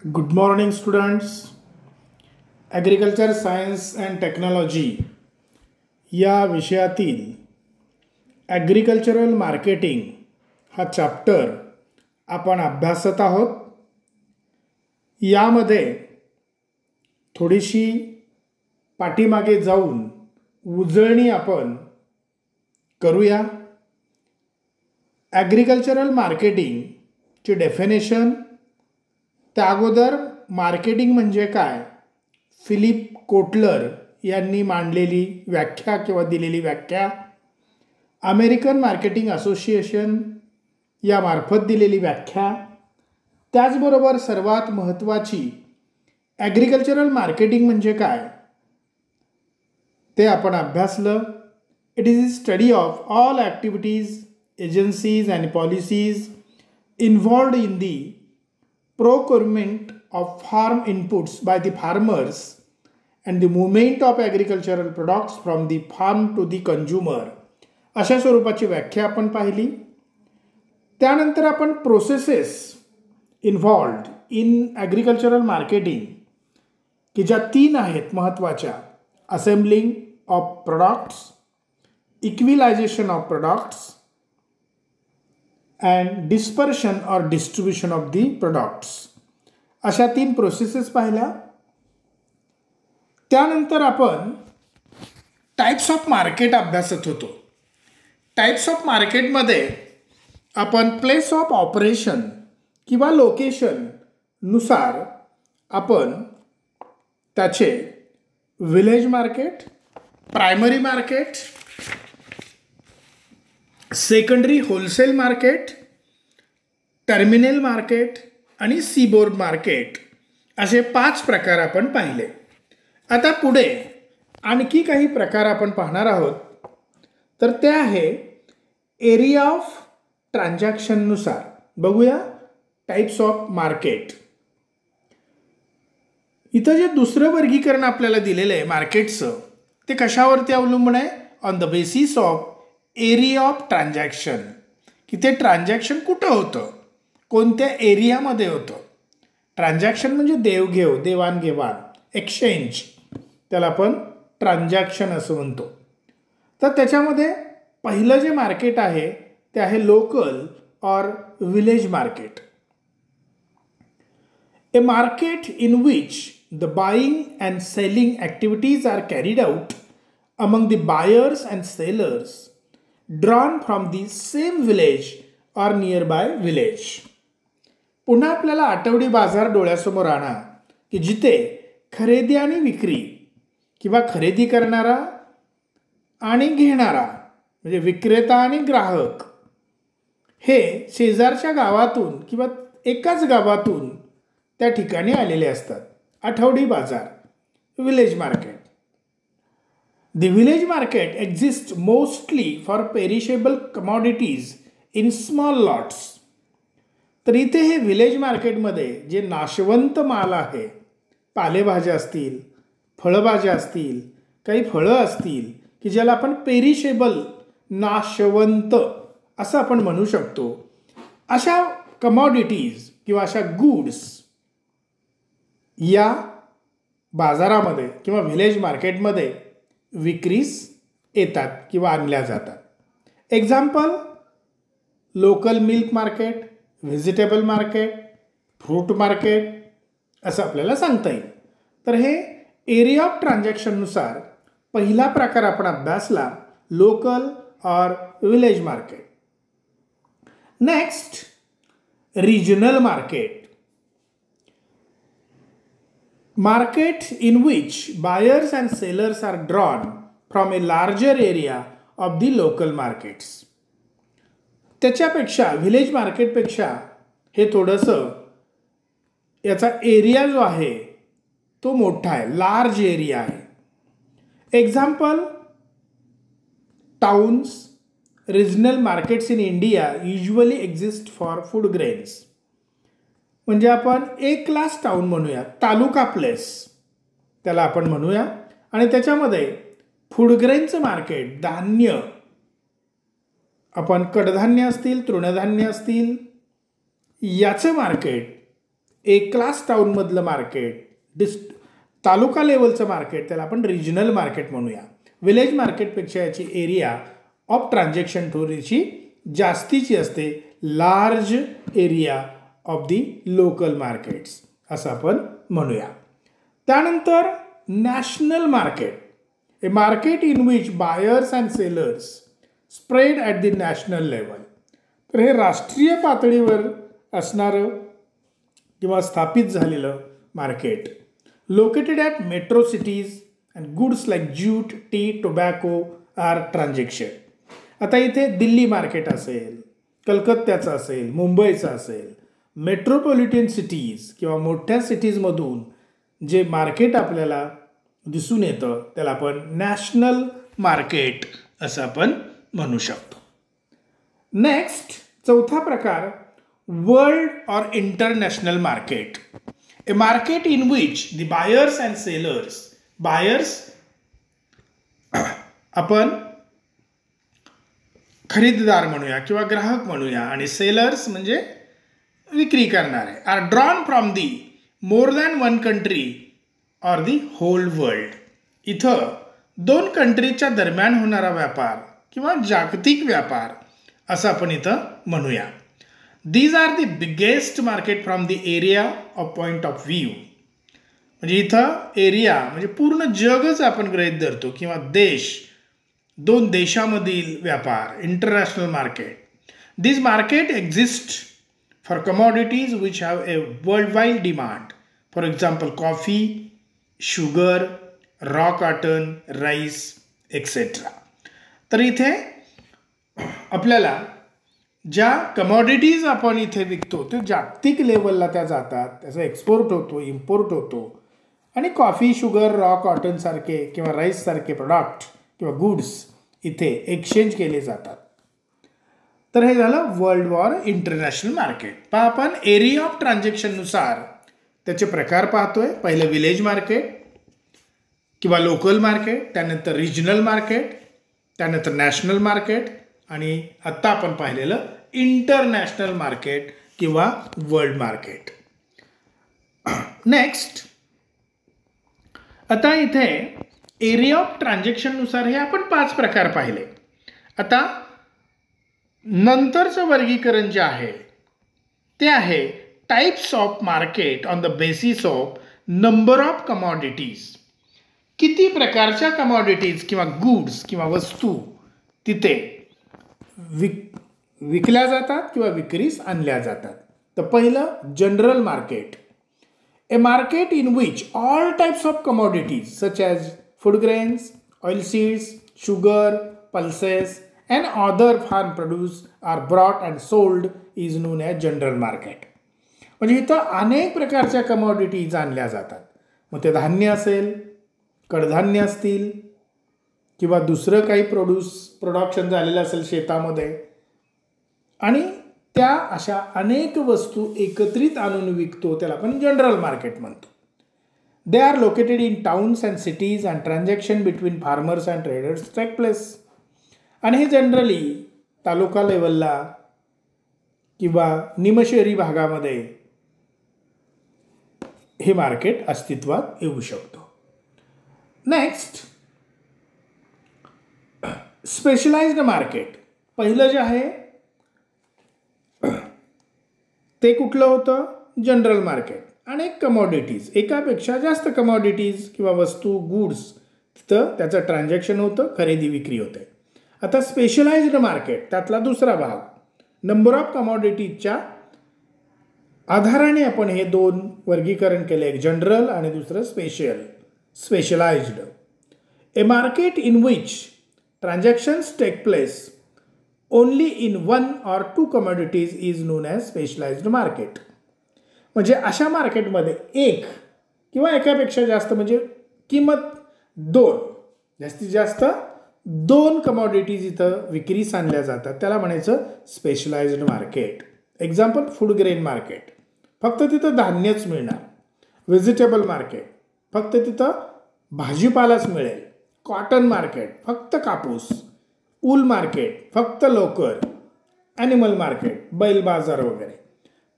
Good morning, students. Agriculture science and technology या विषयातील agricultural marketing हा चॅप्टर आपण अभ्यासत आहोत. यामध्ये थोडीशी पाठीमागे जाऊन उजळणी आपण करूया. ॲग्रिकल्चरल मार्केटिंगची डेफिनेशन, त्या अगोदर मार्केटिंग म्हणजे काय, फिलिप कोटलर यांनी मांडलेली व्याख्या किंवा दिलेली व्याख्या, अमेरिकन मार्केटिंग असोसिएशन यामार्फत दिलेली व्याख्या, त्याचबरोबर सर्वात महत्त्वाची ॲग्रिकल्चरल मार्केटिंग म्हणजे काय ते आपण अभ्यासलं. It is the study of all activities, agencies and policies involved in the procurement of farm inputs by the farmers and the movement of agricultural products from the farm to the consumer. अशा स्वरूपाची व्याख्या आपण पाहिली. त्यानंतर आपण processes involved in agricultural marketing की ज्या 3 आहेत महत्त्वाच्या: assembling of products, equalisation of products and dispersion or distribution of the products. अशा 3 प्रोसेसेस पाहिल्या. त्यानंतर आपण टाईप्स ऑफ मार्केट अभ्यासत होतो. टाईप्स ऑफ मार्केटमध्ये आपण प्लेस ऑफ ऑपरेशन किंवा लोकेशननुसार आपण त्याचे village market, primary market, secondary wholesale market, terminal market आणि सीबोर्ड मार्केट असे 5 प्रकार आपण पाहिले. आता पुढे आणखी काही प्रकार आपण पाहणार आहोत. तर ते आहे एरिया ऑफ ट्रान्झॅक्शननुसार. बघूया टाईप्स ऑफ मार्केट. इथं जे दुसरं वर्गीकरण आपल्याला दिलेलं आहे मार्केटचं, ते कशावरती अवलंबून आहे? On the basis of area of transaction, की ते ट्रान्झॅक्शन कुठं होतं, कोणत्या एरियामध्ये होतं. ट्रान्झॅक्शन म्हणजे देवघेव, देवाणघेवाण, एक्सचेंज, त्याला आपण ट्रान्झॅक्शन असं म्हणतो. तर त्याच्यामध्ये पहिलं जे मार्केट आहे ते आहे local or village market. A market in which the buying and selling activities are carried out among the buyers and sellers drawn from the same village or nearby village. पुन्हा आपल्याला आठवडी बाजार डोळ्यासमोर आणा की जिथे खरेदी आणि विक्री किंवा खरेदी करणारा आणि घेणारा म्हणजे विक्रेता आणि ग्राहक हे शेजारच्या गावातून किंवा एकाच गावातून त्या ठिकाणी आलेले असतात. आठवडी बाजार, village market. The village market exists mostly for perishable commodities in small lots. तर इथे हे विलेज मार्केटमध्ये जे नाशवंत माल आहे, पालेभाज्या असतील, फळभाज्या असतील, काही फळं असतील की ज्याला आपण पेरिशेबल, नाशवंत असं आपण म्हणू शकतो, अशा कमॉडिटीज किंवा अशा गुड्स या बाजारामध्ये किंवा विलेज मार्केटमध्ये विक्रीस येतात किंवा आणल्या जातात. Example: local milk market, vegetable market, fruit market असं आपल्याला सांगता येईल. तर हे एरिया ऑफ ट्रान्झॅक्शननुसार पहिला प्रकार आपण अभ्यासला, local or village market. Next, regional market. Market in which buyers and sellers are drawn from a larger area of the local markets. त्याच्यापेक्षा व्हिलेज मार्केटपेक्षा हे थोडंसं याचा एरिया जो आहे तो मोठा आहे, लार्ज एरिया आहे. Example: towns, regional markets in India usually exist for food grains. म्हणजे आपण एक क्लास टाउन म्हणूया, तालुका प्लेस त्याला आपण म्हणूया, आणि त्याच्यामध्ये फूड ग्रेनचं मार्केट, धान्य, आपण कडधान्य असतील, तृणधान्य असतील, याचं मार्केट एक क्लास टाऊनमधलं मार्केट, तालुका लेवलचं मार्केट, त्याला आपण रिजनल मार्केट म्हणूया. विलेज मार्केटपेक्षा याची एरिया ऑफ ट्रान्झॅक्शन थोडीशी जास्तीची असते. Large area of the local markets असं आपण म्हणूया. त्यानंतर national market, a market in which buyers and sellers spread at the national level. तर हे राष्ट्रीय पातळीवर असणारं किंवा स्थापित झालेलं market, located at metro cities and goods like jute, tea, tobacco are transaction. आता इथे दिल्ली मार्केट असेल, कलकत्त्याचं असेल, मुंबईचं असेल, मेट्रोपॉलिटन सिटीज किंवा मोठ्या सिटीजमधून जे मार्केट आपल्याला दिसून येतं त्याला आपण नॅशनल मार्केट असं आपण म्हणू शकतो. नेक्स्ट, चौथा प्रकार, world or international market. A market in which the buyers and sellers, buyers आपण खरेदीदार म्हणूया किंवा ग्राहक म्हणूया आणि सेलर्स म्हणजे विक्री करणारे, are drawn from the more than one country or the whole world. इथं दोन कंट्रीच्या दरम्यान होणारा व्यापार किंवा जागतिक व्यापार असं आपण इथं म्हणूया. These are the biggest market from the area of point of view. म्हणजे इथं एरिया म्हणजे पूर्ण जगच आपण गृहीत धरतो किंवा देश, दोन देशामधील व्यापार, international market. This market exist for commodities which have a world wide demand. For example coffee, sugar, raw cotton, rice etcetera. तर इथे आपल्याला ज्या कमॉडिटीज आपण इथे विकतो ते जागतिक लेवलला त्या जातात, त्याचा एक्सपोर्ट होतो, इम्पोर्ट होतो आणि कॉफी, शुगर, रॉ कॉटन सारखे किंवा राईस सारखे प्रोडक्ट किंवा गुड्स इथे एक्सचेंज केले जातात. तर हे झालं वर्ल्ड वॉर इंटरनॅशनल मार्केट. पहा आपण एरिया ऑफ ट्रान्झॅक्शननुसार त्याचे प्रकार पाहतोय. पहिलं विलेज मार्केट किंवा लोकल मार्केट, त्यानंतर रिजनल मार्केट, त्यानंतर नॅशनल मार्केट आणि आत्ता आपण पाहिलेलं इंटरनॅशनल मार्केट किंवा वर्ल्ड मार्केट. नेक्स्ट, आता इथे एरिया ऑफ ट्रान्झॅक्शननुसार हे आपण 5 प्रकार पाहिले. आता नंतरचं वर्गीकरण जे आहे ते आहे types of market on the basis of number of commodities. किती प्रकारच्या कमॉडिटीज किंवा गुड्स किंवा वस्तू तिथे विकल्या जातात किंवा विक्रीस आणल्या जातात. तर पहिलं general market, a market in which all types of commodities such as food grains, oilseeds, sugar, pulses and other farm produce are brought and sold is known as general market. म्हणजे इथं अनेक प्रकारच्या कमॉडिटीज आणल्या जातात. मग ते धान्य असेल, कडधान्य असतील किंवा दुसरं काही प्रोडक्शन झालेलं असेल शेतामध्ये आणि त्या अशा अनेक वस्तू एकत्रित आणून विकतो त्याला आपण जनरल मार्केट म्हणतो. They are located in towns and cities and transaction between farmers and traders take place. आणि हे जनरली तालुका लेवलला किंवा निमशहरी भागामध्ये हे मार्केट अस्तित्वात येऊ शकतो. Next, specialised market. पहिलं जे आहे ते कुठलं होतं? General market. अनेक कमॉडिटीज, एकापेक्षा जास्त कमॉडिटीज किंवा वस्तू, गुड्स तिथं त्याचं ट्रान्झॅक्शन होतं, खरेदी विक्री होते. आता स्पेशलाइज्ड मार्केट त्यातला दुसरा भाग, नंबर ऑफ कमॉडिटीजच्या आधाराने आपण हे 2 वर्गीकरण केले, एक जनरल आणि दुसरं specialised. A market in which transactions take place only in 1 or 2 commodities is known as specialised market. म्हणजे अशा मार्केटमध्ये एक किंवा एकापेक्षा जास्त म्हणजे किंमत 2, जास्तीत जास्त 2 कमॉडिटीज इथं विक्रीस आणल्या जातात, त्याला म्हणायचं specialised market. Example food grain market, फक्त तिथं धान्यच मिळणार. व्हेजिटेबल मार्केट, फक्त तिथं भाजीपालाच मिळेल. कॉटन मार्केट, फक्त कापूस. ऊल मार्केट, फक्त लोकर. ॲनिमल मार्केट, बैल बाजार वगैरे.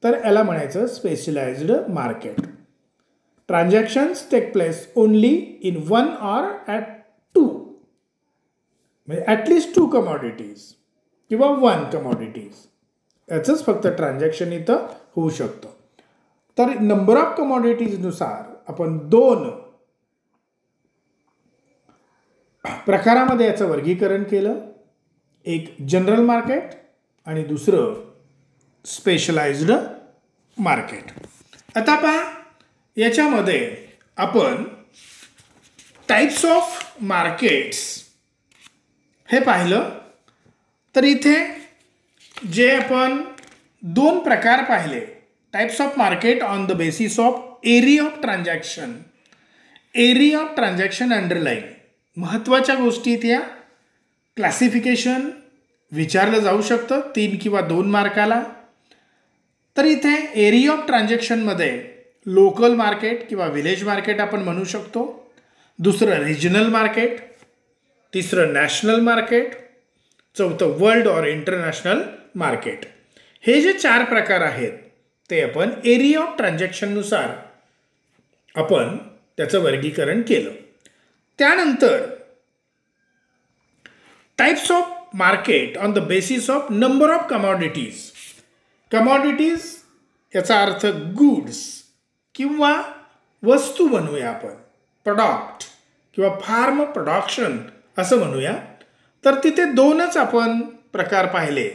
तर याला म्हणायचं specialised market. Transactions take place only in one or at two, म्हणजे ॲटलिस्ट 2 कमॉडिटीज किंवा 1 कमॉडिटीज, याचंच फक्त ट्रान्झॅक्शन इथं होऊ शकतं. तर नंबर ऑफ कमॉडिटीजनुसार आपण 2 प्रकारामध्ये याचं वर्गीकरण केलं. एक जनरल मार्केट आणि दुसरं स्पेशलाइज्ड मार्केट. आता पहा, याच्यामध्ये आपण टाइप्स ऑफ मार्केट्स हे पाहिलं. तर इथे जे आपण 2 प्रकार पाहिले, types of market on the basis of area of transaction. Area of transaction underline महत्त्वाच्या गोष्टीत या क्लासिफिकेशन विचारलं जाऊ शकतं 3 किंवा 2 मार्काला. तर इथे एरिया ऑफ ट्रान्झॅक्शनमध्ये लोकल मार्केट किंवा विलेज मार्केट आपण म्हणू शकतो, दुसरं रिजनल मार्केट, तिसरं नॅशनल मार्केट, चौथं वर्ल्ड ऑर इंटरनॅशनल मार्केट. हे जे 4 प्रकार आहेत ते आपण एरिया ऑफ ट्रान्झॅक्शननुसार आपण त्याचं वर्गीकरण केलं. त्यानंतर types of market on the basis of number of commodities. Commodities याचा अर्थ गुड्स किंवा वस्तू म्हणूया आपण, प्रॉडक्ट किंवा फार्म प्रोडक्शन असं म्हणूया. तर तिथे 2च आपण प्रकार पाहिले,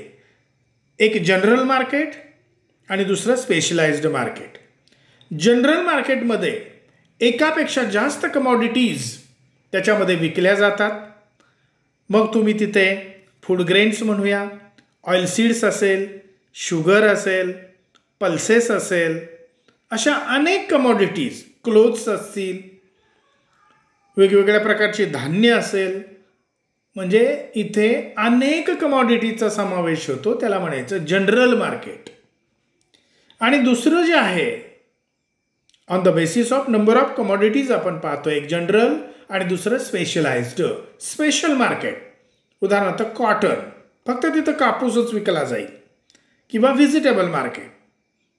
एक जनरल मार्केट आणि दुसरं स्पेशलाइज्ड मार्केट. जनरल मार्केटमध्ये एकापेक्षा जास्त कमॉडिटीज त्याच्यामध्ये विकल्या जातात. मग तुम्ही तिथे फूड ग्रेन्स म्हणूया, ऑइल सीड्स असेल, शुगर असेल, पल्सेस असेल, अशा अनेक कमॉडिटीज, क्लोथ्स असतील, वेगवेगळ्या प्रकारची धान्य असेल, म्हणजे इथे अनेक कमॉडिटीचा समावेश होतो. त्याला म्हणायचं जनरल मार्केट. आणि दुसरं जे आहे on the basis of number of commodities आपण पाहतो, एक जनरल आणि दुसरं स्पेशलाइज्ड. स्पेशल मार्केट उदाहरणार्थ कॉटन, फक्त तिथं कापूसच विकला जाईल, किंवा व्हेजिटेबल मार्केट,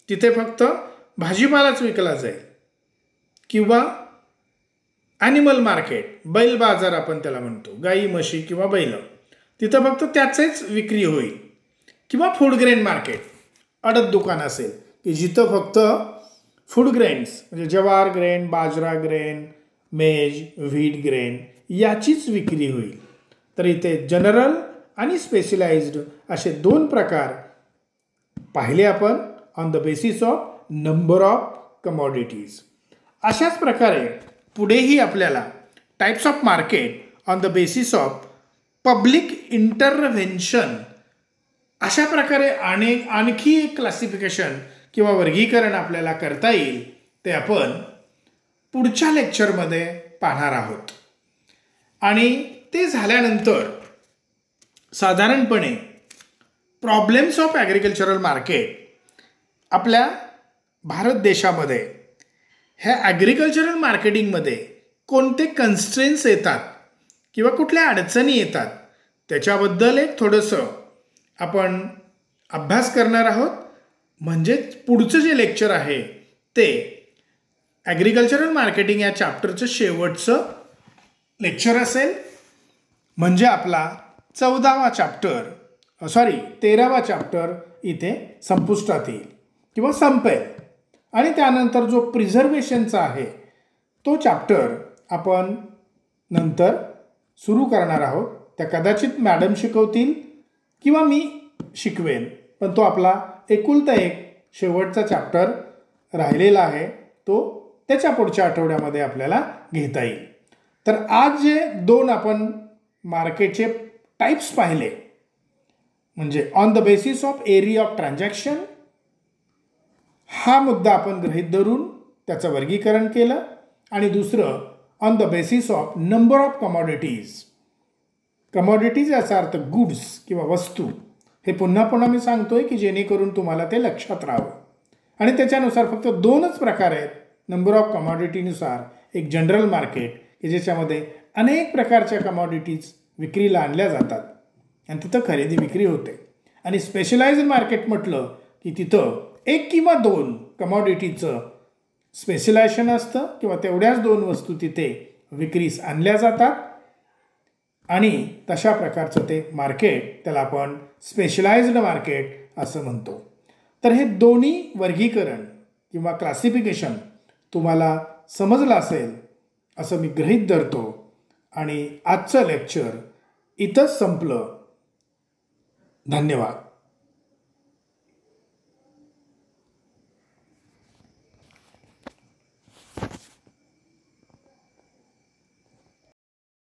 तिथे फक्त भाजीपालाच विकला जाईल, किंवा ॲनिमल मार्केट, बैल बाजार आपण त्याला म्हणतो, गाई म्हशी किंवा बैल, तिथं फक्त त्याचेच विक्री होईल, किंवा फूड ग्रेन मार्केट, अडद दुकान असेल की जिथं फक्त फूड ग्रेन्स म्हणजे ज्वार ग्रेन, बाजरा ग्रेन, मेज, व्हीट ग्रेन याचीच विक्री होईल. तर इथे जनरल आणि स्पेशलाइज्ड असे 2 प्रकार पाहिले आपण on the basis of number of commodities. अशाच प्रकारे पुढेही आपल्याला types of market on the basis of public intervention अशा प्रकारे आणखी एक क्लासिफिकेशन किंवा वर्गीकरण आपल्याला करता येईल, ते आपण पुढच्या लेक्चरमध्ये पाहणार आहोत. आणि ते झाल्यानंतर साधारणपणे प्रॉब्लेम्स ऑफ ॲग्रिकल्चरल मार्केट आपल्या भारत देशामध्ये ह्या ॲग्रिकल्चरल मार्केटिंगमध्ये कोणते कन्स्ट्रेन्स येतात किंवा कुठल्या अडचणी येतात त्याच्याबद्दल एक थोडंसं आपण अभ्यास करणार आहोत. म्हणजेच पुढचं जे लेक्चर आहे ते ॲग्रिकल्चरल मार्केटिंग या चॅप्टरचं शेवटचं लेक्चर असेल. म्हणजे आपला 13वा चॅप्टर इथे संपुष्टात येईल किंवा संपेल. आणि त्यानंतर जो प्रिझर्वेशनचा आहे तो चॅप्टर आपण नंतर सुरू करणार आहोत. त्या कदाचित मॅडम शिकवतील किंवा मी शिकवेन, पण तो आपला एकुलता एक शेवटचा चॅप्टर राहिलेला आहे, तो त्याच्या पुढच्या आठवड्यामध्ये आपल्याला घेता येईल. तर आज जे 2 आपण मार्केटचे टाइप्स पाहिले, म्हणजे on the basis of area of transaction हा मुद्दा आपण गृहीत धरून त्याचं वर्गीकरण केलं, आणि दुसरं on the basis of number of commodities. Commodities याचा अर्थ गुड्स किंवा वस्तू. हे पुन्हा पुन्हा मी सांगतोय की जेणेकरून तुम्हाला ते लक्षात राहावं. आणि त्याच्यानुसार फक्त 2च प्रकार आहेत नंबर ऑफ कमॉडिटीनुसार. एक जनरल मार्केट की ज्याच्यामध्ये अनेक प्रकारच्या कमॉडिटीज विक्रीला आणल्या जातात आणि तिथं खरेदी विक्री होते, आणि स्पेशलाइज्ड मार्केट म्हटलं की तिथं एक किंवा दोन कमॉडिटीचं स्पेशलायझेशन असतं किंवा तेवढ्याच दोन वस्तू तिथे विक्रीस आणल्या जातात आणि तशा प्रकारचं ते मार्केट, त्याला आपण स्पेशलाइज्ड मार्केट असं म्हणतो. तर हे दोन्ही वर्गीकरण किंवा क्लासिफिकेशन तुम्हाला समजलं असेल असं मी गृहीत धरतो आणि आजचं लेक्चर इथंच संपलं. धन्यवाद.